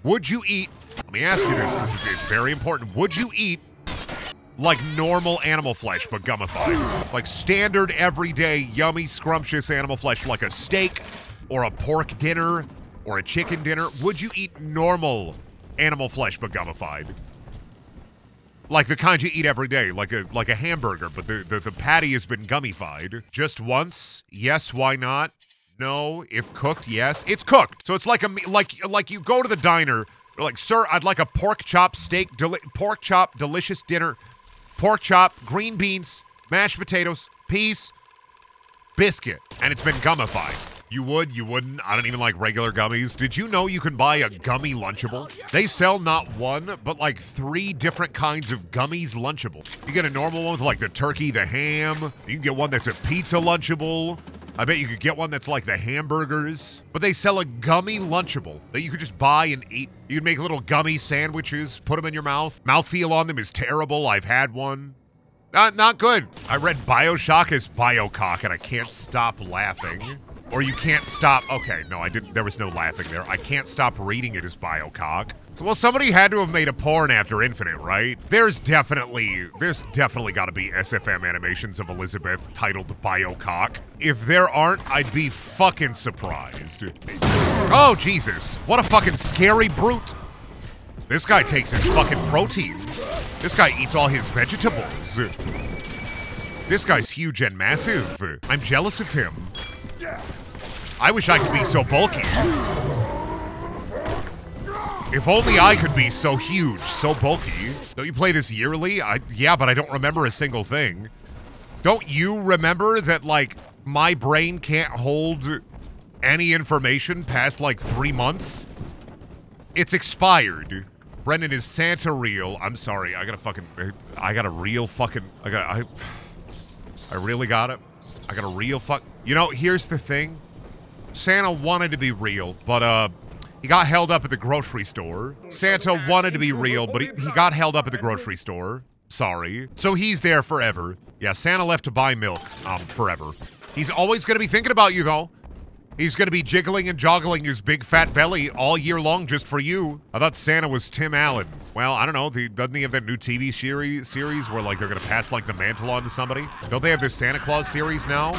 Would you eat, let me ask you this, because it's very important. Would you eat like normal animal flesh, but gummified? Like standard, everyday, yummy, scrumptious animal flesh, like a steak or a pork dinner or a chicken dinner? Would you eat normal animal flesh, but gummified? Like the kind you eat every day, like a hamburger, but the patty has been gummified. Just once? Yes, why not? No, if cooked, yes. It's cooked. So it's like like you go to the diner, you're like, sir, I'd like a pork chop steak, pork chop delicious dinner, pork chop, green beans, mashed potatoes, peas, biscuit, and it's been gummified. You would? You wouldn't? I don't even like regular gummies. Did you know you can buy a gummy Lunchable? They sell not one, but like 3 different kinds of gummies Lunchable. You get a normal one with like the turkey, the ham. You can get one that's a pizza Lunchable. I bet you could get one that's like the hamburgers. But they sell a gummy Lunchable that you could just buy and eat. You can make little gummy sandwiches, put them in your mouth. Mouthfeel on them is terrible. I've had one. Not good. I read Bioshock as Biocock, and I can't stop laughing. Or you can't stop, okay, no, I didn't, there was no laughing there. I can't stop reading it as Biocock. So, well, somebody had to have made a porn after Infinite, right? There's definitely gotta be SFM animations of Elizabeth titled Biocock. If there aren't, I'd be fucking surprised. Oh, Jesus, what a fucking scary brute. This guy takes his fucking protein. This guy eats all his vegetables. This guy's huge and massive. I'm jealous of him. I wish I could be so bulky. If only I could be so huge, so bulky. Don't you play this yearly? Yeah, but I don't remember a single thing. Don't you remember that, like, my brain can't hold any information past, like, 3 months? It's expired. Brendan, is Santa real? I'm sorry, I got a real fucking, I really got it. I got a real you know, here's the thing. Santa wanted to be real, but, he got held up at the grocery store. Santa wanted to be real, but he got held up at the grocery store. Sorry. So he's there forever. Yeah, Santa left to buy milk, forever. He's always gonna be thinking about you, though. He's gonna be jiggling and joggling his big fat belly all year long just for you. I thought Santa was Tim Allen. Well, I don't know. Doesn't he have that new TV series where, like, they're gonna pass, like, the mantle on to somebody? Don't they have this Santa Claus series now?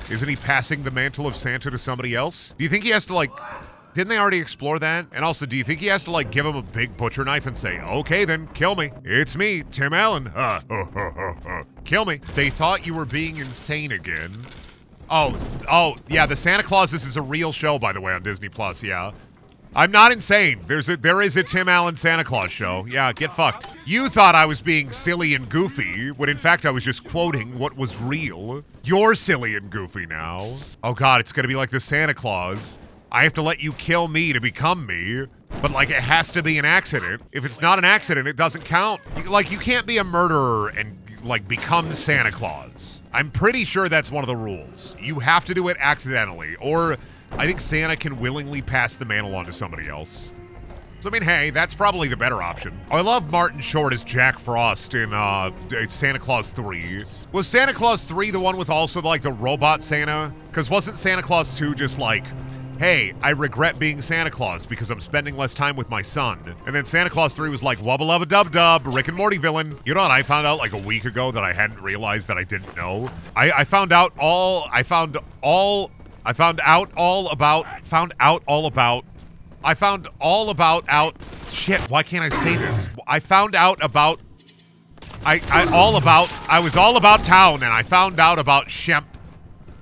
Isn't he passing the mantle of Santa to somebody else? Do you think he has to, like... Didn't they already explore that? And also, do you think he has to, like, give him a big butcher knife and say, okay, then, kill me. It's me, Tim Allen. Kill me. They thought you were being insane again. Oh, yeah, the Santa Claus, this is a real show, by the way, on Disney+, yeah. I'm not insane. There is a Tim Allen Santa Claus show. Yeah, get fucked. You thought I was being silly and goofy, when in fact I was just quoting what was real. You're silly and goofy now. Oh god, it's gonna be like the Santa Claus. I have to let you kill me to become me, but, like, it has to be an accident. If it's not an accident, it doesn't count. You can't be a murderer and, like, become Santa Claus. I'm pretty sure that's one of the rules. You have to do it accidentally, or I think Santa can willingly pass the mantle on to somebody else. So, I mean, hey, that's probably the better option. I love Martin Short as Jack Frost in Santa Claus 3. Was Santa Claus 3 the one with also, like, the robot Santa? Because wasn't Santa Claus 2 just like... hey, I regret being Santa Claus because I'm spending less time with my son. And then Santa Claus 3 was like, wubba-lubba-dub-dub, Rick and Morty villain. You know what I found out like a week ago that I hadn't realized that I didn't know? I found out all about, shit, why can't I say this? I was all about town, and I found out about Shemp.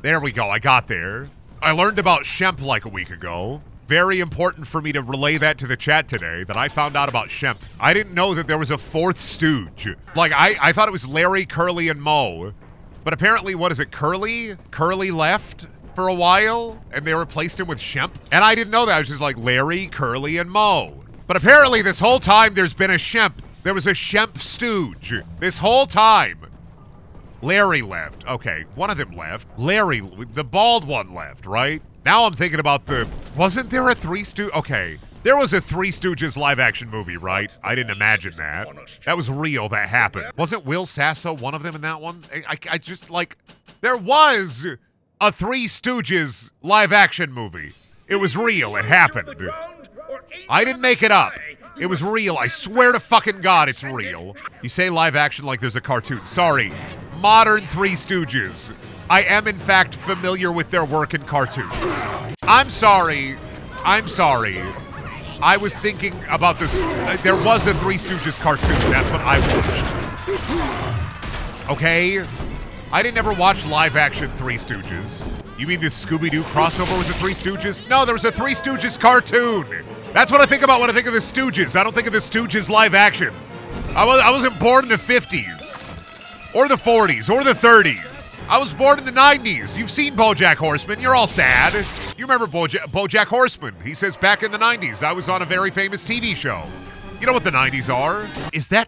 There we go, I got there. I learned about Shemp like a week ago. Very important for me to relay that to the chat today, that I found out about Shemp. I didn't know that there was a 4th Stooge. Like, I thought it was Larry, Curly, and Moe. But apparently, what is it, Curly? Curly left for a while, and they replaced him with Shemp? And I didn't know that. I was just like, Larry, Curly, and Moe. But apparently, this whole time, there's been a Shemp. There was a Shemp Stooge. This whole time. Larry left. Okay, one of them left. Larry, the bald one left, right? Now I'm thinking about wasn't there a 3 Stooges? Okay, there was a 3 Stooges live-action movie, right? I didn't imagine that. That was real, that happened. Wasn't Will Sasso one of them in that one? I just, like, there was a 3 Stooges live-action movie. It was real, it happened. I didn't make it up. It was real. I swear to fucking God it's real. You say live action like there's a cartoon. Sorry. Modern Three Stooges. I am, in fact, familiar with their work in cartoons. I'm sorry. I'm sorry. I was thinking about this. There was a Three Stooges cartoon. That's what I watched. Okay? I didn't ever watch live-action Three Stooges. You mean this Scooby-Doo crossover with the Three Stooges? No, there was a Three Stooges cartoon. That's what I think about when I think of the Stooges. I don't think of the Stooges live action. I wasn't born in the 50s. Or the 40s. Or the 30s. I was born in the 90s. You've seen BoJack Horseman. You're all sad. You remember BoJack Horseman. He says back in the 90s, I was on a very famous TV show. You know what the 90s are? Is that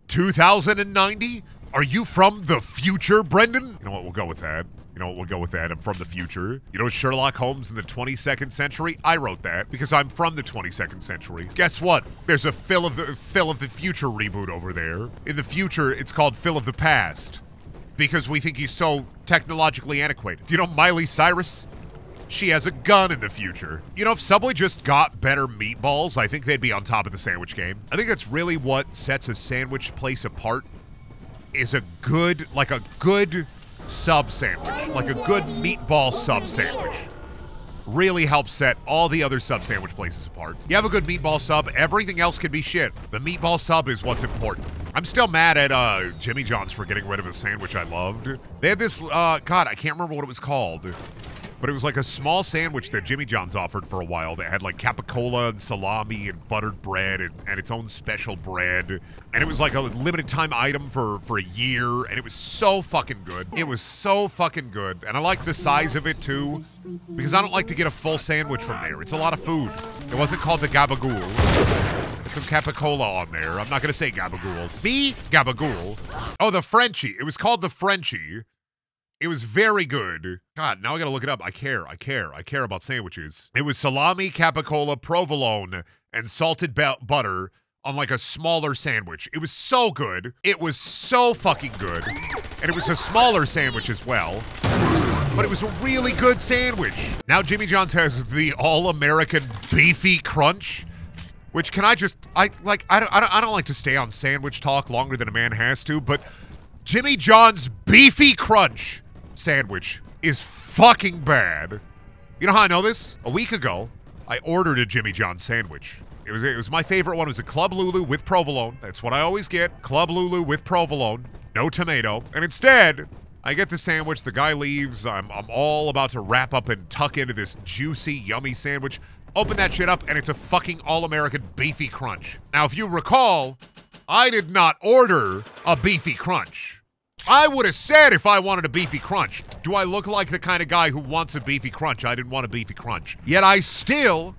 2090? Are you from the future, Brendan? You know what? We'll go with that. You know what? We'll go with that. I'm from the future. You know Sherlock Holmes in the 22nd century? I wrote that because I'm from the 22nd century. Guess what? There's a Phil of the Future reboot over there. In the future, it's called Phil of the Past because we think he's so technologically antiquated. Do you know Miley Cyrus? She has a gun in the future. You know, if Subway just got better meatballs, I think they'd be on top of the sandwich game. I think that's really what sets a sandwich place apart. Is a good sub sandwich, like a good meatball sub sandwich. Really helps set all the other sub sandwich places apart. You have a good meatball sub, everything else can be shit. The meatball sub is what's important. I'm still mad at Jimmy John's for getting rid of a sandwich I loved. They had this, God, I can't remember what it was called. But it was like a small sandwich that Jimmy John's offered for a while that had like capicola and salami and buttered bread and its own special bread. And it was like a limited time item for a year. And it was so fucking good. It was so fucking good. And I like the size of it too. Because I don't like to get a full sandwich from there. It's a lot of food. It wasn't called the gabagool. There's some capicola on there. I'm not going to say gabagool. The gabagool. Oh, the Frenchie. It was called the Frenchie. It was very good. God, now I gotta look it up. I care about sandwiches. It was salami, capicola, provolone, and salted butter on like a smaller sandwich. It was so good. It was so fucking good. And it was a smaller sandwich as well. But it was a really good sandwich. Now Jimmy John's has the all-American beefy crunch. Which can I don't like to stay on sandwich talk longer than a man has to, but Jimmy John's beefy crunch sandwich is fucking bad. You know how I know this? A week ago, I ordered a Jimmy John's sandwich. It was my favorite one. It was a Club Lulu with provolone. That's what I always get. Club Lulu with provolone. No tomato. And instead, I get the sandwich. The guy leaves. I'm all about to wrap up and tuck into this juicy, yummy sandwich. Open that shit up, and it's a fucking all-American beefy crunch. Now, if you recall, I did not order a beefy crunch. I would have said if I wanted a beefy crunch. Do I look like the kind of guy who wants a beefy crunch? I didn't want a beefy crunch. Yet I still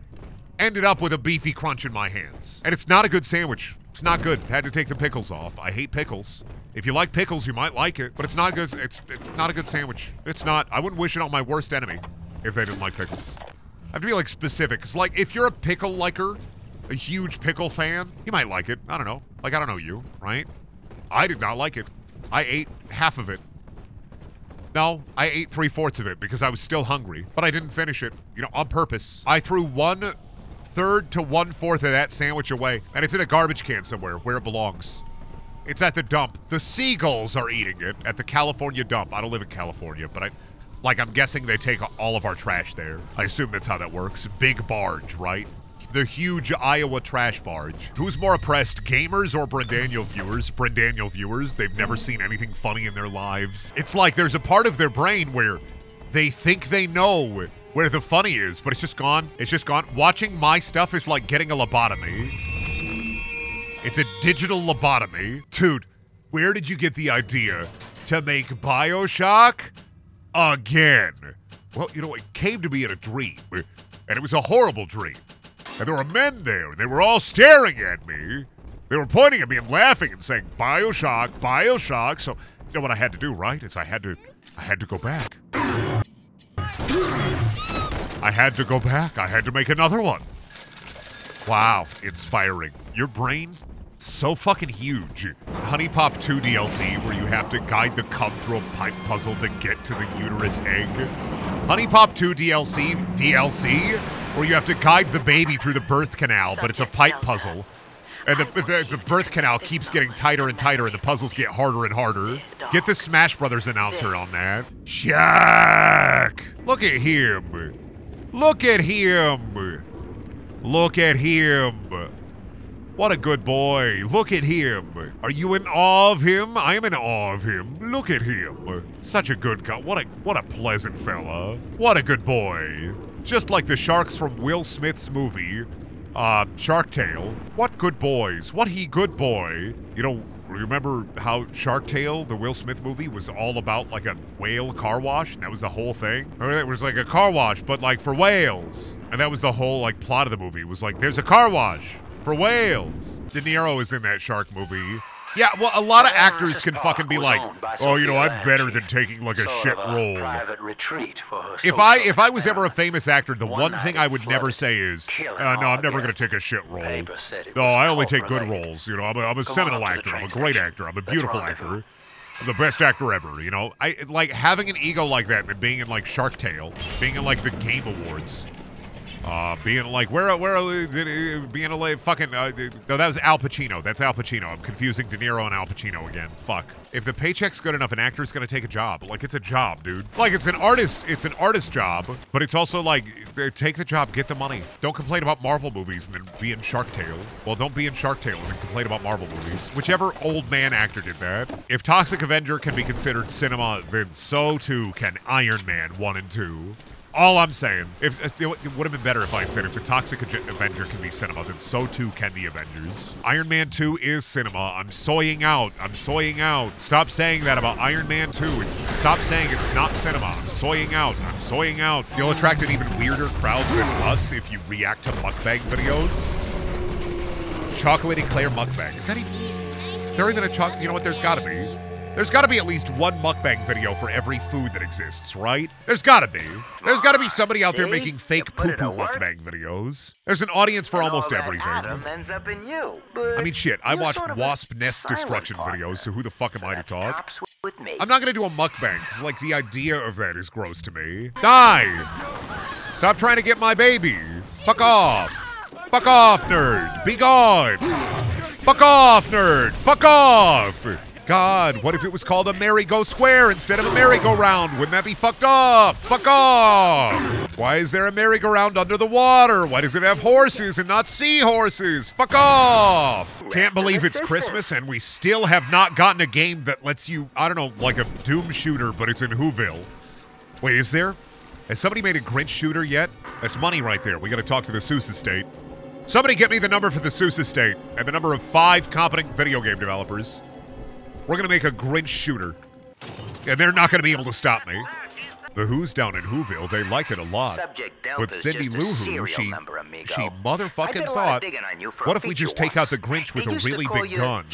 ended up with a beefy crunch in my hands. And it's not a good sandwich. It's not good. Had to take the pickles off. I hate pickles. If you like pickles, you might like it. But it's not good. It's not a good sandwich. It's not. I wouldn't wish it on my worst enemy if they didn't like pickles. I have to be like specific. Because like if you're a pickle liker, a huge pickle fan, you might like it. I don't know. Like I don't know you, right? I did not like it. I ate half of it. No, I ate 3/4 of it because I was still hungry, but I didn't finish it, you know, on purpose. I threw 1/3 to 1/4 of that sandwich away, and it's in a garbage can somewhere where it belongs. It's at the dump. The seagulls are eating it at the California dump. I don't live in California, but I'm guessing they take all of our trash there. I assume that's how that works. Big barge, right? The huge Iowa trash barge. Who's more oppressed, gamers or Brandaniel viewers? Brandaniel viewers, they've never seen anything funny in their lives. It's like there's a part of their brain where they think they know where the funny is, but it's just gone. It's just gone. Watching my stuff is like getting a lobotomy. It's a digital lobotomy. Dude, where did you get the idea to make Bioshock again? Well, you know, it came to me in a dream, and it was a horrible dream. And there were men there, and they were all staring at me. They were pointing at me and laughing and saying, Bioshock, Bioshock. So, you know what I had to do, right? Is I had to go back. I had to go back. I had to make another one. Wow, inspiring. Your brain, so fucking huge. Honey Pop 2 DLC, where you have to guide the cum through a pipe puzzle to get to the uterus egg. Honey Pop 2 DLC? where you have to guide the baby through the birth canal, but it's a pipe puzzle. And the birth canal keeps getting tighter and tighter, and the puzzles get harder and harder. Get the Smash Brothers announcer on that. Shaq! Look at him. Look at him. Look at him. What a good boy. Look at him. Are you in awe of him? I am in awe of him. Look at him. Such a good guy. What a pleasant fella. What a good boy. Just like the sharks from Will Smith's movie, Shark Tale. What good boys. What he good boy. You know, remember how Shark Tale, the Will Smith movie, was all about like a whale car wash? And that was the whole thing? Or it was like a car wash, but like for whales. And that was the whole like plot of the movie. It was like, there's a car wash for whales. De Niro is in that shark movie. Yeah, well, a lot of actors can fucking be like, oh, you know, I'm better than taking like a shit role. If I was ever a famous actor, the one thing I would never say is, no, I'm never going to take a shit role. No, I only take good roles. You know, I'm a seminal actor. I'm a great actor. I'm a beautiful actor. I'm the best actor ever, you know? I like having an ego like that and being in like Shark Tale, being in like the Game Awards. Being like, being a like, fucking, no, that was Al Pacino. That's Al Pacino. I'm confusing De Niro and Al Pacino again. Fuck. If the paycheck's good enough, an actor's gonna take a job. Like, it's a job, dude. Like, it's an artist job, but it's also like, take the job, get the money. Don't complain about Marvel movies and then be in Shark Tale. Well, don't be in Shark Tale and then complain about Marvel movies. Whichever old man actor did that. If Toxic Avenger can be considered cinema, then so too can Iron Man 1 and 2. All I'm saying, it would have been better if I had said if the Toxic Avenger can be cinema, then so too can the Avengers. Iron Man 2 is cinema. I'm soying out. I'm soying out. Stop saying that about Iron Man 2. Stop saying it's not cinema. I'm soying out. I'm soying out. You'll attract an even weirder crowd than us if you react to mukbang videos. Chocolate eclair mukbang. Is that even... There isn't a chocolate... You know what? There's gotta be. There's got to be at least one mukbang video for every food that exists, right? There's got to be. There's got to be somebody out there making fake poo-poo mukbang videos. There's an audience for almost everything. Ends up in you, I mean, shit, I watch wasp nest destruction videos, so who the fuck am I to talk? I'm not going to do a mukbang, because, like, the idea of that is gross to me. Die! Stop trying to get my baby. Fuck off. Fuck off, nerd. Be gone. Fuck off, nerd. Fuck off. God, what if it was called a merry-go square instead of a merry-go-round? Wouldn't that be fucked up? Fuck off! Why is there a merry-go-round under the water? Why does it have horses and not seahorses? Fuck off! Can't believe it's Christmas and we still have not gotten a game that lets you, I don't know, like a Doom shooter, but it's in Whoville. Wait, is there? Has somebody made a Grinch shooter yet? That's money right there. We gotta talk to the Seuss estate. Somebody get me the number for the Seuss estate and the number of 5 competent video game developers. We're going to make a Grinch shooter, and they're not going to be able to stop me. The Who's down in Whoville, they like it a lot. But Cindy Lou Who, she motherfucking thought, what if we just take out the Grinch with a really big gun?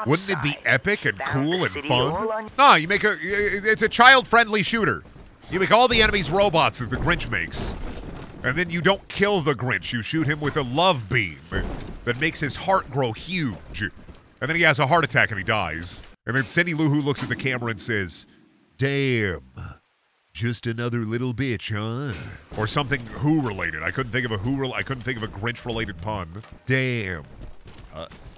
Wouldn't it be epic and cool and fun? No, you make it's a child-friendly shooter. You make all the enemies robots that the Grinch makes. And then you don't kill the Grinch, you shoot him with a love beam that makes his heart grow huge. And then he has a heart attack and he dies. And then Cindy Lou Who looks at the camera and says, damn, just another little bitch, huh? Or something Who related. I couldn't think of a Grinch related pun. Damn.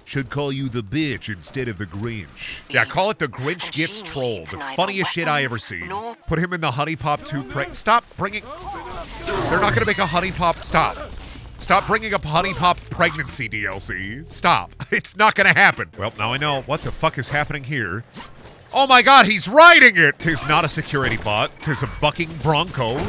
Should call you the bitch instead of the Grinch. Yeah, call it the Grinch Gets Trolled. The funniest shit I ever seen. Put him in the Honey Pop 2 Stop bringing... They're not gonna make a Honey Pop... Stop. Stop bringing up Honey Pop pregnancy DLC. Stop. It's not gonna happen. Well, now I know what the fuck is happening here. Oh my god, he's riding it! 'Tis not a security bot. 'Tis a bucking bronco.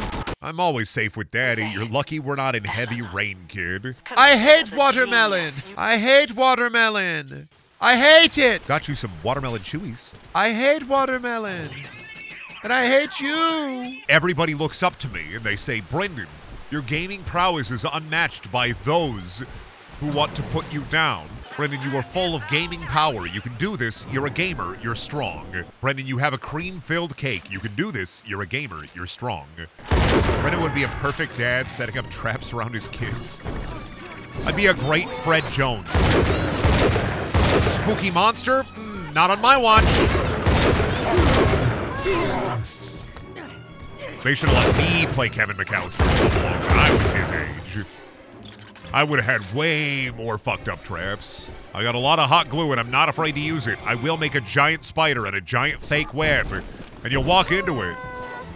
I'm always safe with Daddy. You're lucky we're not in heavy rain, kid. I hate watermelon! I hate watermelon! I hate it! Got you some watermelon chewies. I hate watermelon! And I hate you! Everybody looks up to me and they say, Brendan, your gaming prowess is unmatched by those who want to put you down. Brendan, you are full of gaming power. You can do this. You're a gamer. You're strong. Brendan, you have a cream-filled cake. You can do this. You're a gamer. You're strong. Brendan would be a perfect dad setting up traps around his kids. I'd be a great Fred Jones. Spooky monster? Not on my watch. They should have let me play Kevin McAllister when I was his age. I would have had way more fucked up traps. I got a lot of hot glue and I'm not afraid to use it. I will make a giant spider and a giant fake web, and you'll walk into it.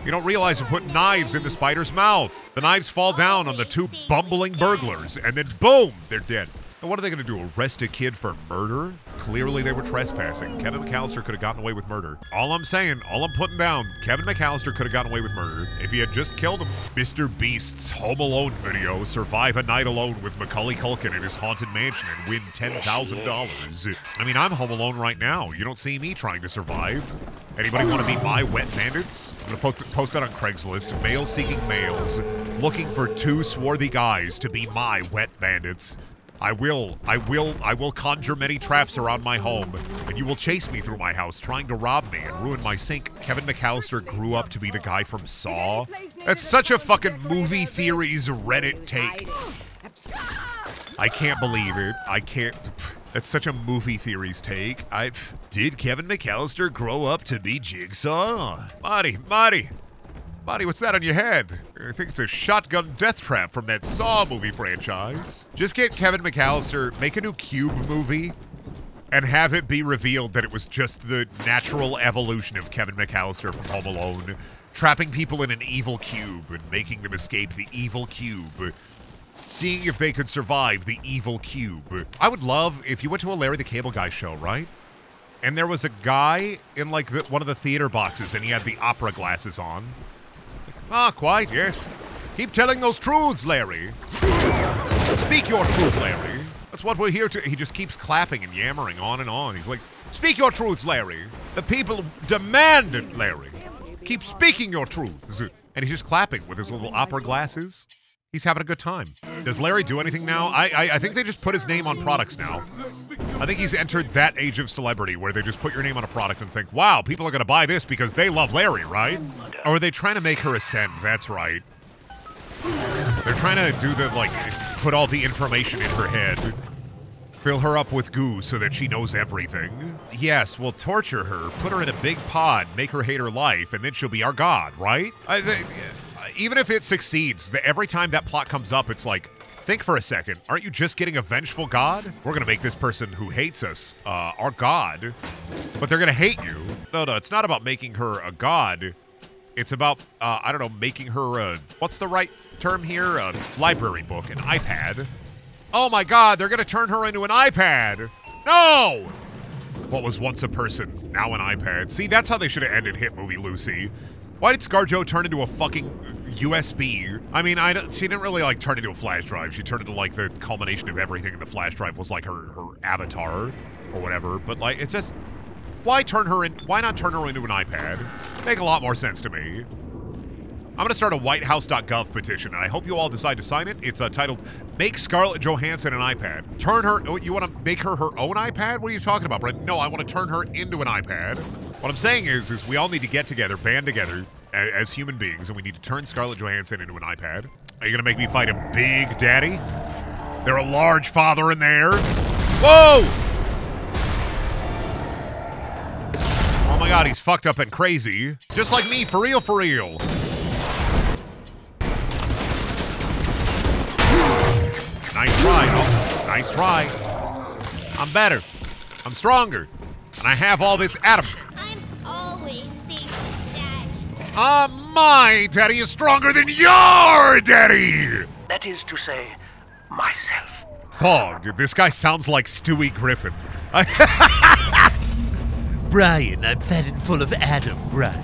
You don't realize you put knives in the spider's mouth. The knives fall down on the two bumbling burglars, and then boom, they're dead. And what are they going to do, arrest a kid for murder? Clearly they were trespassing. Kevin McAllister could have gotten away with murder. All I'm saying, all I'm putting down, Kevin McAllister could have gotten away with murder if he had just killed him. Mr. Beast's Home Alone video, survive a night alone with Macaulay Culkin in his haunted mansion and win $10,000. I mean, I'm home alone right now. You don't see me trying to survive. Anybody want to be my wet bandits? I'm going to post that on Craigslist. Males seeking males, looking for two swarthy guys to be my wet bandits. I will conjure many traps around my home, and you will chase me through my house trying to rob me and ruin my sink. Kevin McAllister grew up to be the guy from Saw. That's such a fucking movie theories Reddit take. I can't believe it. I can't. That's such a movie theories take. Did Kevin McAllister grow up to be Jigsaw? Marty, what's that on your head? I think it's a shotgun death trap from that Saw movie franchise. Just get Kevin McAllister, make a new Cube movie, and have it be revealed that it was just the natural evolution of Kevin McAllister from Home Alone, trapping people in an evil cube and making them escape the evil cube, seeing if they could survive the evil cube. I would love if you went to a Larry the Cable Guy show, right? And there was a guy in like one of the theater boxes and he had the opera glasses on. Ah, quite, yes. Keep telling those truths, Larry. Speak your truth, Larry. That's what we're here to. He just keeps clapping and yammering on and on. He's like, speak your truths, Larry. The people demand it, Larry. Keep speaking your truths. And he's just clapping with his little opera glasses. He's having a good time. Does Larry do anything now? I think they just put his name on products now. I think he's entered that age of celebrity where they just put your name on a product and think, wow, people are going to buy this because they love Larry, right? Or are they trying to make her ascend? That's right. They're trying to do the, like, put all the information in her head. Fill her up with goo so that she knows everything. Yes, we'll torture her, put her in a big pod, make her hate her life, and then she'll be our god, right? Even if it succeeds, every time that plot comes up, it's like, think for a second. Aren't you just getting a vengeful god? We're going to make this person who hates us our god, but they're going to hate you. No, it's not about making her a god. It's about, I don't know, making her a, what's the right term here? A library book, an iPad. Oh my god, they're going to turn her into an iPad. No! What was once a person, now an iPad. See, that's how they should have ended Hit Movie Lucy. Why did ScarJo turn into a fucking USB? I mean, she didn't really, like, turn into a flash drive. She turned into, like, the culmination of everything, and the flash drive was, like, her avatar or whatever. But, like, it's just, why not turn her into an iPad? Make a lot more sense to me. I'm going to start a whitehouse.gov petition, and I hope you all decide to sign it. It's titled, Make Scarlett Johansson an iPad. Turn her, you want to make her own iPad? What are you talking about, Brent? No, I want to turn her into an iPad. What I'm saying is we all need to get together, band together as human beings, and we need to turn Scarlett Johansson into an iPad. Are you going to make me fight a big daddy? There a large father in there? Whoa! Oh my god, he's fucked up and crazy. Just like me, for real, for real. Nice try, oh, nice try. I'm better. I'm stronger. And I have all this Adam. I'm always safe, Dad. My daddy is stronger than your daddy! That is to say, myself. Fog, this guy sounds like Stewie Griffin. Brian, I'm fat and full of Adam, Brian.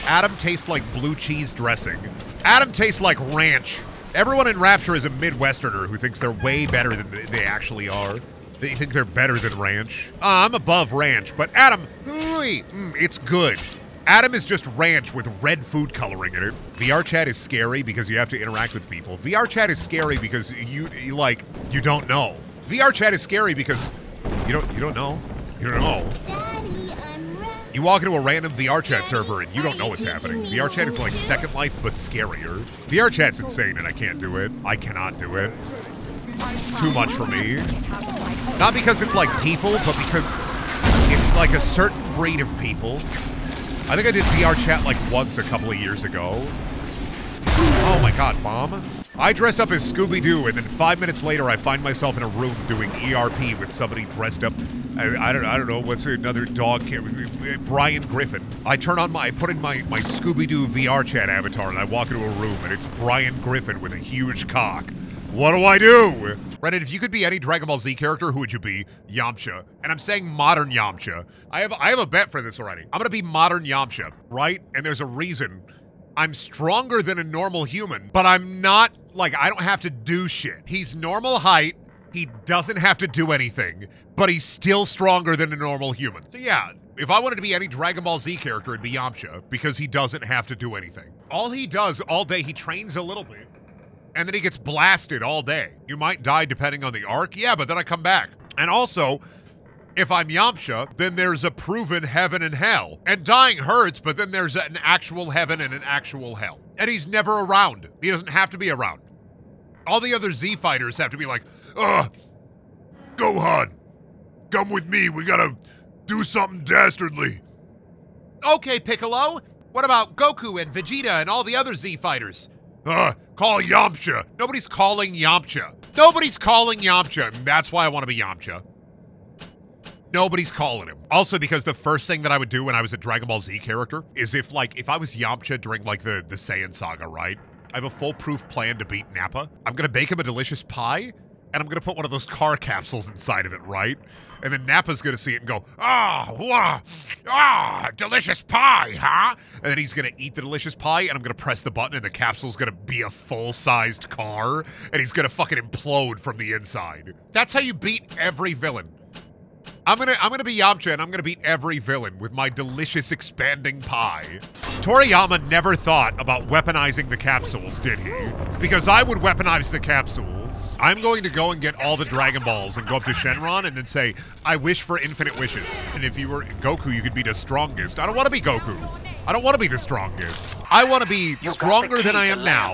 Adam tastes like blue cheese dressing. Adam tastes like ranch. Everyone in Rapture is a Midwesterner who thinks they're way better than they actually are. They think they're better than ranch. I'm above ranch, but Adam, it's good. Adam is just ranch with red food coloring in it. VR chat is scary because you have to interact with people. VR chat is scary because you don't know. VR chat is scary because you don't know. You don't know. Daddy, I'm ready. You walk into a random VR chat server and you don't know what's happening. VR chat is like Second Life, but scarier. VR chat's insane and I can't do it. I cannot do it. Too much for me. Not because it's like people, but because it's like a certain breed of people. I think I did VR chat like once a couple of years ago. Oh my god, Mom. I dress up as Scooby-Doo, and then 5 minutes later I find myself in a room doing ERP with somebody dressed up. I don't know, what's another dog? Brian Griffin. I put in my Scooby-Doo VR chat avatar, and I walk into a room, and it's Brian Griffin with a huge cock. What do I do? Reddit, if you could be any Dragon Ball Z character, who would you be? Yamcha. And I'm saying modern Yamcha. I have a bet for this already. I'm gonna be modern Yamcha, right? And there's a reason. I'm stronger than a normal human, but I'm not, like, I don't have to do shit. He's normal height, he doesn't have to do anything, but he's still stronger than a normal human. So yeah, if I wanted to be any Dragon Ball Z character, it'd be Yamcha, because he doesn't have to do anything. All he does all day, he trains a little bit, and then he gets blasted all day. You might die depending on the arc, yeah, but then I come back. And also, if I'm Yamcha, then there's a proven heaven and hell. And dying hurts, but then there's an actual heaven and an actual hell. And he's never around. He doesn't have to be around. All the other Z fighters have to be like, Gohan, come with me, we gotta do something dastardly. Okay, Piccolo, what about Goku and Vegeta and all the other Z fighters? Call Yamcha. Nobody's calling Yamcha. Nobody's calling Yamcha, and that's why I want to be Yamcha. Nobody's calling him. Also, because the first thing that I would do when I was a Dragon Ball Z character is if I was Yamcha during, like, the Saiyan saga, right? I have a foolproof plan to beat Nappa. I'm gonna bake him a delicious pie, and I'm gonna put one of those car capsules inside of it, right? And then Nappa's gonna see it and go, delicious pie, huh? And then he's gonna eat the delicious pie, and I'm gonna press the button, and the capsule's gonna be a full-sized car, and he's gonna fucking implode from the inside. That's how you beat every villain. I'm gonna be Yamcha, and I'm gonna beat every villain with my delicious expanding pie. Toriyama never thought about weaponizing the capsules, did he? Because I would weaponize the capsules. I'm going to go and get all the Dragon Balls and go up to Shenron and then say, I wish for infinite wishes. And if you were Goku, you could be the strongest. I don't want to be Goku. I don't want to be the strongest. I want to be stronger than I am now.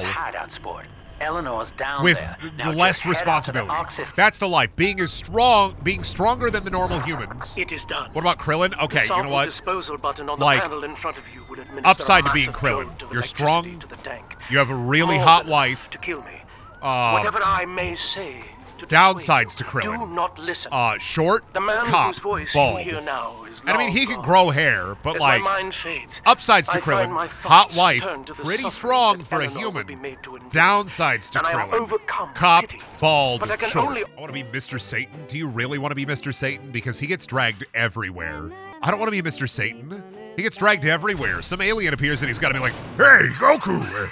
Eleanor's down with there. the less responsibility. That's the life. Being stronger than the normal humans. It is done. What about Krillin? Okay, you know what? Disposal button on like, the panel in front of you will upside to being Krillin. You're strong. To the tank. You have a really hot wife. To kill me. Whatever I may say. Downsides to Krillin. Do not listen. Short, the man cop, whose voice bald. you hear now is And I mean, he can grow hair, but as like, my mind fades, upsides to Krillin, hot wife, to pretty strong for a human. Downsides to Krillin, cop, bald, short. I want to be Mr. Satan. Do you really want to be Mr. Satan? Because he gets dragged everywhere. I don't want to be Mr. Satan. He gets dragged everywhere. Some alien appears and he's got to be like, hey, Goku,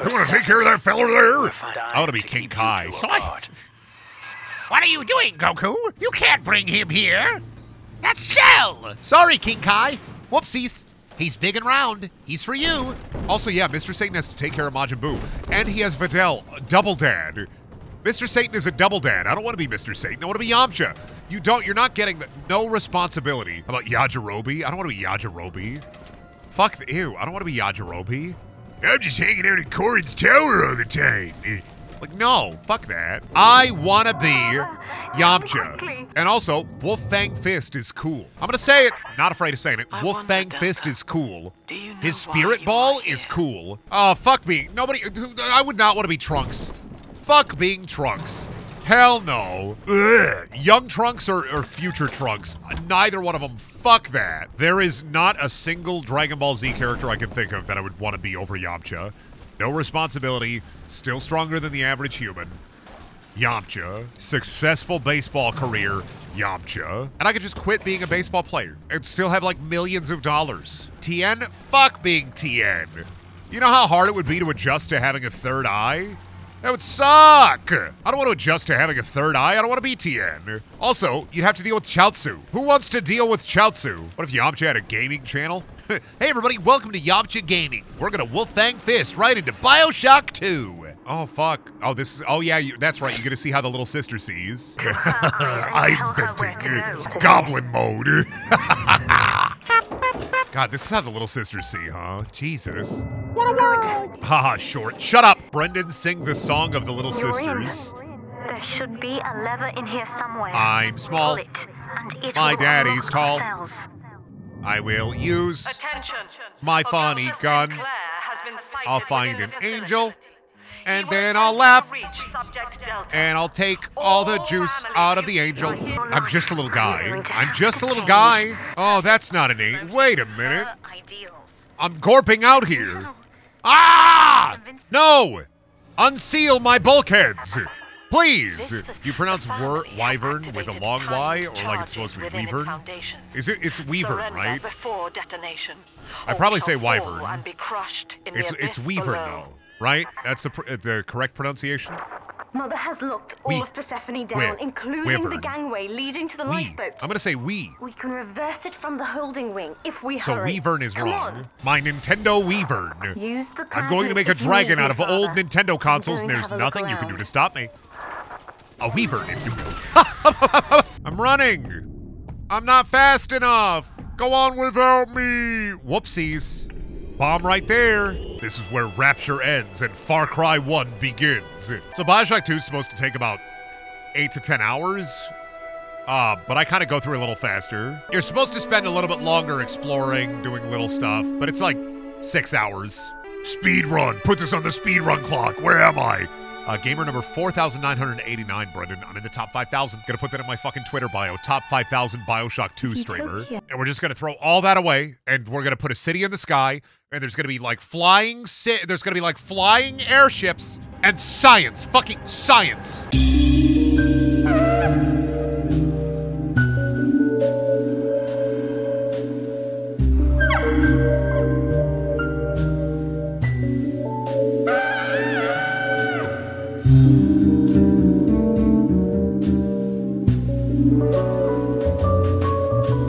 you want to take care of that fella there? I want to be King Kai. What are you doing, Goku? You can't bring him here. That's Cell. Sorry, King Kai. Whoopsies. He's big and round. He's for you. Also, yeah, Mr. Satan has to take care of Majin Buu. And he has Videl, double dad. Mr. Satan is a double dad. I don't want to be Mr. Satan. I want to be Yamcha. You're not getting no responsibility. How about Yajirobe? I don't want to be Yajirobe. Fuck, ew, I don't want to be Yajirobe. I'm just hanging out in Korin's tower all the time. Like, no, fuck that. I want to be Yamcha. And also, Wolf Fang Fist is cool. I'm going to say it, not afraid of saying it. Wolf Fang Fist is cool. His Spirit Ball is cool. Oh, fuck me. I would not want to be Trunks. Fuck being Trunks. Hell no. Ugh. Young Trunks or future Trunks. Neither one of them. Fuck that. There is not a single Dragon Ball Z character I can think of that I would want to be over Yamcha. No responsibility. Still stronger than the average human. Yamcha. Successful baseball career. Yamcha. And I could just quit being a baseball player and still have like millions of dollars. Tien? Fuck being Tien. You know how hard it would be to adjust to having a third eye? That would suck! I don't want to adjust to having a third eye. I don't want to be Tien. Also, you'd have to deal with Chaozu. Who wants to deal with Chaozu? What if Yamcha had a gaming channel? Hey everybody, welcome to Yamcha Gaming. We're gonna Wolf Fang Fist right into Bioshock 2. Oh fuck. Oh, this is, oh yeah, that's right. You get to see how the little sister sees. I'm venting goblin mode. God, this is how the little sisters see, huh? Jesus. What a world! Haha, short. Shut up! Brendan, sing the song of the little sisters. There should be a lever in here somewhere. I'm small. Pull it, and it My will daddy's unlock tall. the cells. I will use Attention. my funny Augustus gun. Sinclair has been sighted I'll find within an the angel, facility. and He then will I'll attempt laugh, to reach subject Delta. and I'll take all the All juice family out of the duties angel. are here. I'm just a little guy. I'm just a little guy. Oh, that's not an angel. Wait a minute. I'm gorping out here. Ah! No! Unseal my bulkheads! Please! Do you pronounce wyvern with a long Y, or like it's supposed to be weavern? It's weavern, right? Before detonation. I probably All say shall fall wyvern. and be crushed in It's the abyss weavern below. though, right? That's the correct pronunciation. Mother has locked all of Persephone down, Wyvern. including the gangway leading to the lifeboat. I'm gonna say we. We can reverse it from the holding wing if we So hurry. Weavern is Come wrong. on. My Nintendo Weavern. Use the I'm going to plasma make a if you dragon need out me, of old Father. Nintendo consoles, and I'm there's going to have a nothing look you can do around. to stop me. A Weavern, if you will. I'm running. I'm not fast enough. Go on without me. Whoopsies. Bomb right there. This is where Rapture ends and Far Cry 1 begins. So Bioshock 2 is supposed to take about 8 to 10 hours. But I kind of go through a little faster. You're supposed to spend a little bit longer exploring, doing little stuff, but it's like 6 hours. Speed run. Put this on the speed run clock. Where am I? Gamer number 4,989, Brendan. I'm in the top 5,000. Gonna put that in my fucking Twitter bio. Top 5,000 Bioshock 2 streamer. And we're just gonna throw all that away, and we're gonna put a city in the sky, and there's gonna be like flying airships, and science. Fucking science.